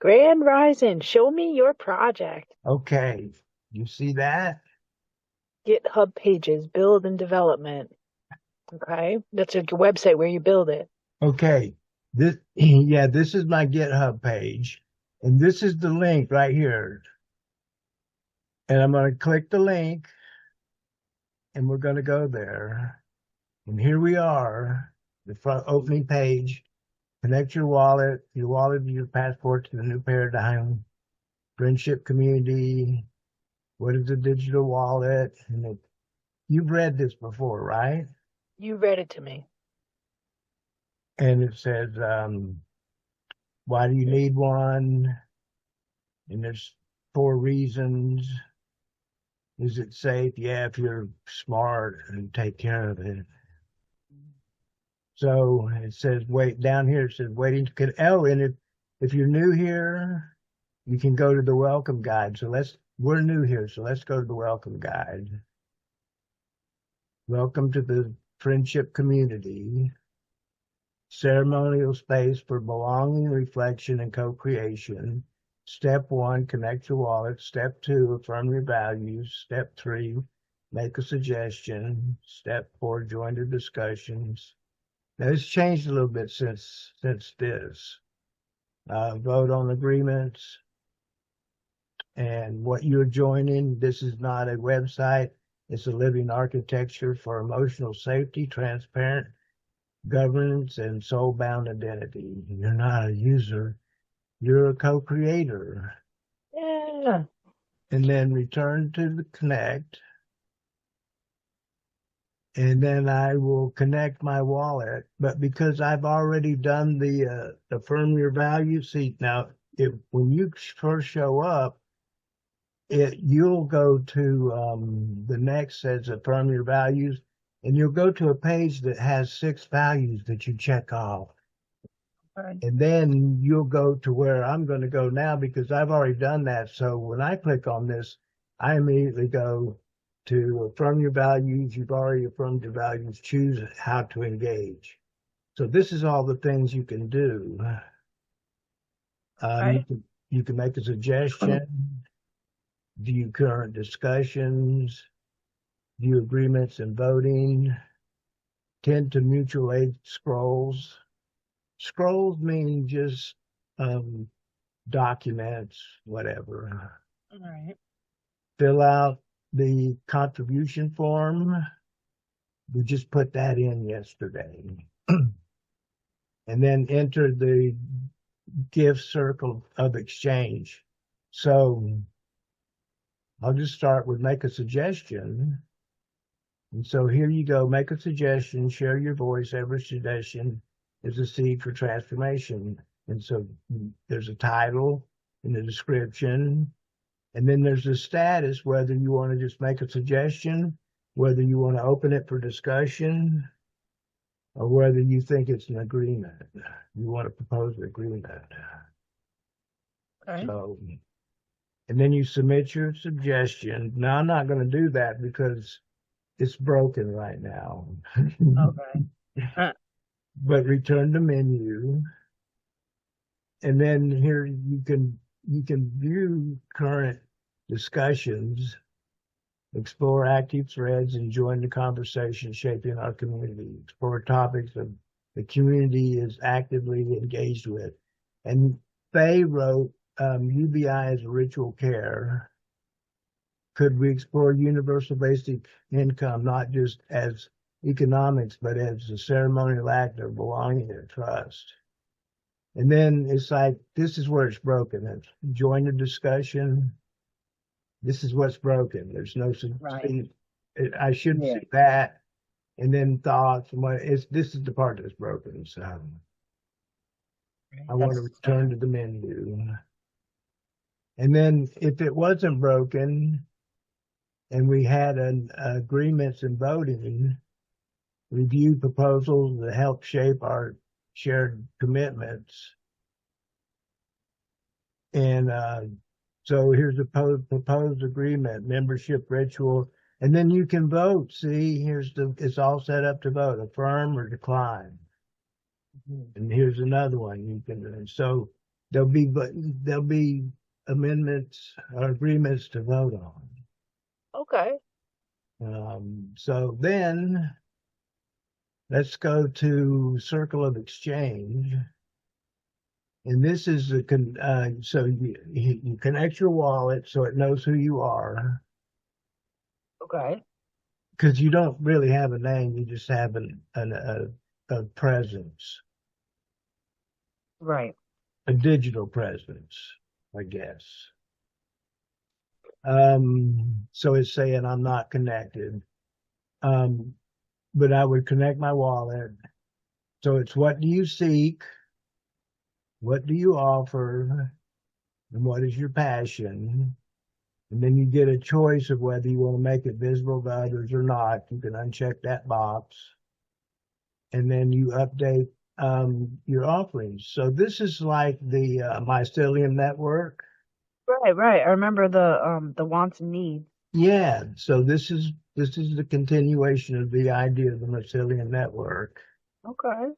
Grand Rising, show me your project. Okay, you see that? GitHub pages, build and development. Okay, that's a website where you build it. Okay, this yeah, this is my GitHub page, and this is the link right here. And I'm going to click the link, and we're going to go there. And here we are, the front opening page. Connect your wallet to your passport to the new paradigm, friendship community. What is a digital wallet? You've read this before, right? You read it to me. And it says, why do you need one? And there's four reasons. Is it safe? Yeah, if you're smart and take care of it. So it says wait down here. It says waiting to get. Oh, and if you're new here, you can go to the welcome guide. So we're new here, so let's go to the welcome guide. Welcome to the friendship community. Ceremonial space for belonging, reflection, and co-creation. Step 1, connect your wallet. Step 2, affirm your values. Step 3, make a suggestion. Step 4, join the discussions. Now, it's changed a little bit since this. Vote on agreements and what you're joining. This is not a website. It's a living architecture for emotional safety, transparent governance, and soul-bound identity. You're not a user. You're a co-creator. Yeah. And then return to the connect. And then I will connect my wallet. But because I've already done the affirm your value, see now, when you first show up, you'll go to the next says affirm your values, and you'll go to a page that has 6 values that you check off. Right. And then you'll go to where I'm going to go now because I've already done that. So when I click on this, I immediately go to affirm your values. You've already affirmed your values. Choose how to engage. So this is all the things you can do. Um, you Right. can you can make a suggestion, view current discussions, view agreements and voting, tend to mutual aid scrolls. Scrolls mean just documents, whatever. All right. Fill out the contribution form. We just put that in yesterday. And then enter the gift circle of exchange. So I'll just start with make a suggestion. And so here you go, make a suggestion, share your voice. Every suggestion is a seed for transformation. And so there's a title and a description. And then there's a status, whether you want to just make a suggestion, whether you want to open it for discussion, or whether you think it's an agreement. You want to propose an agreement. Okay. So, and then you submit your suggestion. Now, I'm not going to do that because it's broken right now. Okay. But return to menu. And then here you can view current discussions, explore active threads, and join the conversation shaping our community. Explore topics that the community is actively engaged with. And Faye wrote, UBI as ritual care. Could we explore universal basic income, not just as economics, but as a ceremonial act of belonging and trust? And then it's like, this is where it's broken. It's join the discussion. This is what's broken. There's no, Right. I shouldn't Yeah. see that. And then thoughts and this is the part that's broken. So I want to That's return to the menu. And then if it wasn't broken and we had an agreements and voting, review proposals that help shape our shared commitments. And so here's a proposed agreement, membership ritual, and then you can vote. See, it's all set up to vote, affirm or decline. Mhm. And here's another one you can. So there'll be there'll be amendments or agreements to vote on. Okay. So then let's go to Circle of Exchange. And this is so you connect your wallet so it knows who you are, Okay. because you don't really have a name, you just have a presence, Right. a digital presence, I guess. So it's saying I'm not connected. Um, but I would connect my wallet. So it's what do you seek? What do you offer? And what is your passion? And then you get a choice of whether you want to make it visible to others or not. You can uncheck that box. And then you update your offerings. So this is like the mycelium network. Right, right. I remember the wants and needs. Yeah. So this is the continuation of the idea of the mycelium network. Okay.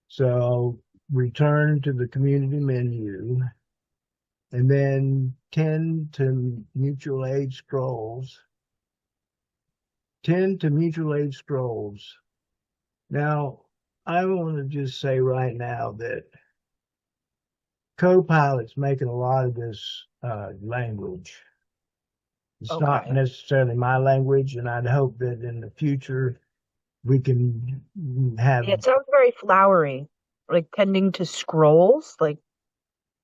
So return to the community menu and then tend to mutual aid scrolls. Tend to mutual aid scrolls. Now, I want to just say right now that Copilot's making a lot of this language. It's not Okay. necessarily my language, and I'd hope that in the future we can have. Yeah, it sounds very flowery, like tending to scrolls. Like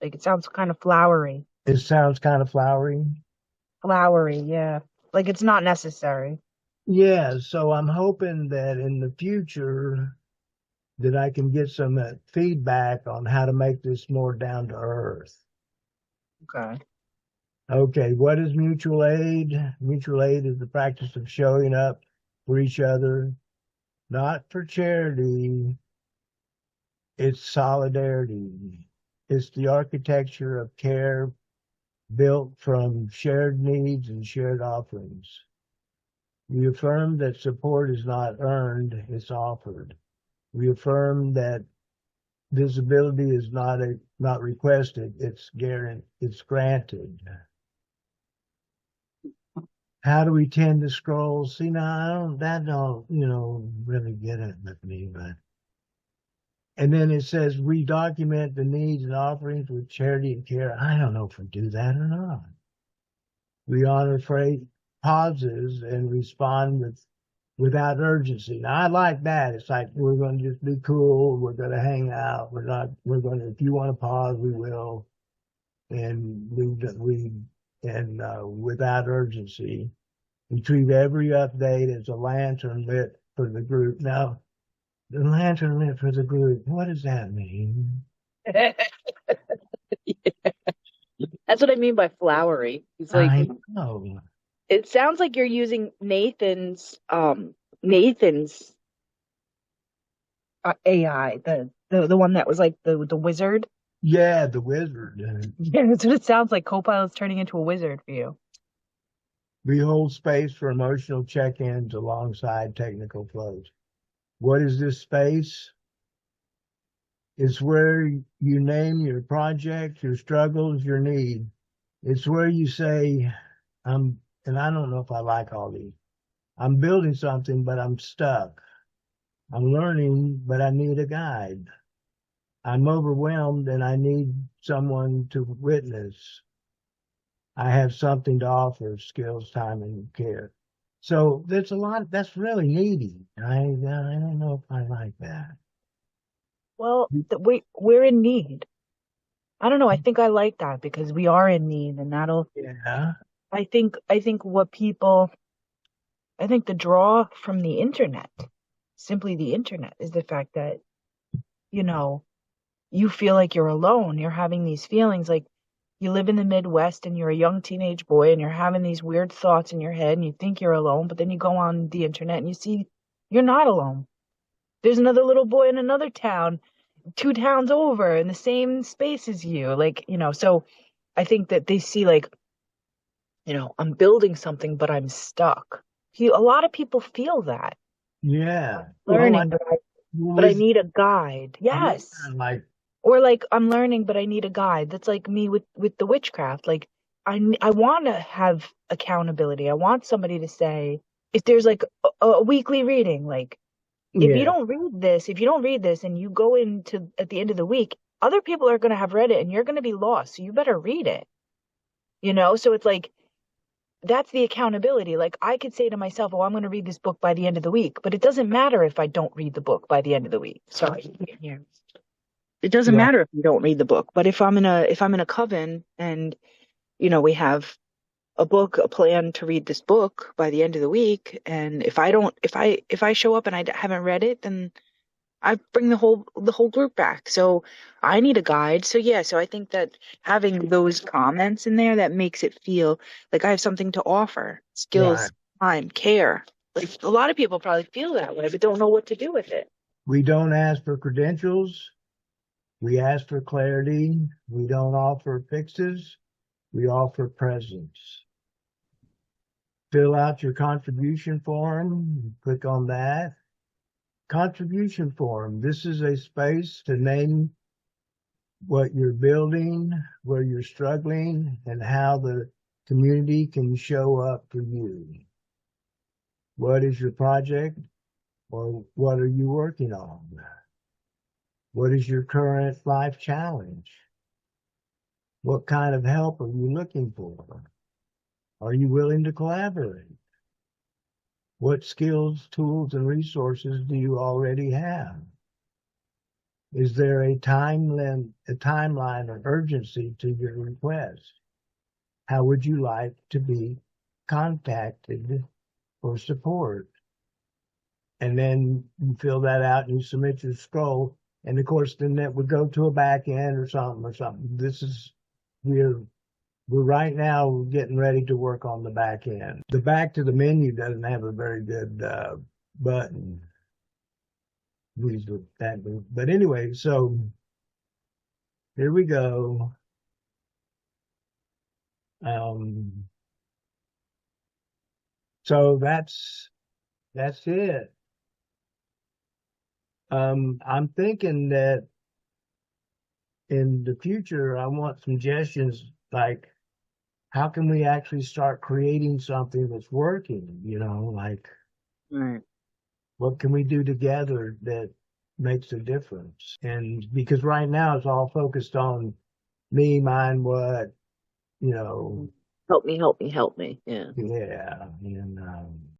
it sounds kind of flowery. It sounds kind of flowery. Flowery, yeah. Like it's not necessary. Yeah, so I'm hoping that in the future that I can get some feedback on how to make this more down to earth. Okay. Okay, what is mutual aid? Mutual aid is the practice of showing up for each other, not for charity. It's solidarity. It's the architecture of care built from shared needs and shared offerings. We affirm that support is not earned, it's offered. We affirm that visibility is not requested, it's granted. How do we tend to scroll? See, now that don't really get it with me, but and then it says we document the needs and offerings with charity and care. I don't know if we do that or not. We honor freight pauses and respond without urgency. Now I like that. It's like we're going to just be cool. We're going to hang out. We're going to. If you want to pause, we will. And without urgency, we treat every update as a lantern lit for the group. Now, the lantern lit for the group. What does that mean? That's what I mean by flowery. It's like I know. it sounds like you're using Nathan's AI, the one that was like the wizard. Yeah, the wizard. Yeah, that's what it sounds like. Copilot's turning into a wizard for you. We hold space for emotional check-ins alongside technical flows. What is this space? It's where you name your project, your struggles, your need. It's where you say, and I don't know if I like all these. I'm building something, but I'm stuck. I'm learning, but I need a guide. I'm overwhelmed and I need someone to witness. I have something to offer, skills, time, and care. So there's a lot that's really needy. I don't know if I like that. Well, we're in need. I don't know. I think I like that because we are in need, and that'll. Yeah. I think I think the draw from the internet, simply the internet, is the fact that you know you feel like you're alone. You're having these feelings like you live in the Midwest and you're a young teenage boy and you're having these weird thoughts in your head and you think you're alone, but then you go on the internet and you see you're not alone. There's another little boy in another town, two towns over in the same space as you. So I think that they see like, I'm building something, but I'm stuck. A lot of people feel that Yeah. Well, learning, but I was need a guide. yeah, Yes. like Or like I'm learning, but I need a guide. That's like me with the witchcraft. Like I want to have accountability. I want somebody to say if there's like a weekly reading, like Yeah, if you don't read this and you go into at the end of the week, other people are going to have read it and you're going to be lost. So you better read it. You know? So it's like that's the accountability. Like I could say to myself, "Oh, I'm going to read this book by the end of the week," but it doesn't matter if I don't read the book by the end of the week. Sorry. Yeah. It doesn't yeah. matter if you don't read the book, but if I'm in a coven and we have a plan to read this book by the end of the week, and if I show up and haven't read it, then I bring the whole group back. So I need a guide. So yeah, so I think that having those comments in there that makes it feel like I have something to offer. Right. Skills, time, care. Like a lot of people probably feel that way, but don't know what to do with it. We don't ask for credentials. We ask for clarity. We don't offer fixes. We offer presence. Fill out your contribution form. Click on that. Contribution form. This is a space to name what you're building, where you're struggling, and how the community can show up for you. What is your project, or what are you working on? What is your current life challenge? What kind of help are you looking for? Are you willing to collaborate? What skills, tools, and resources do you already have? Is there a timeline or urgency to your request? How would you like to be contacted for support? And then you fill that out and you submit your scroll. And of course, then that would go to a back end or something. We're we're right now getting ready to work on the back end. The back to the menu doesn't have a very good button. But anyway, so here we go. Um, so that's it. I'm thinking that in the future, I want suggestions like how can we actually start creating something that's working? Like Right. what can we do together that makes a difference? And because right now it's all focused on me, mine, what, you know, Help me, help me, help me. Yeah. yeah. And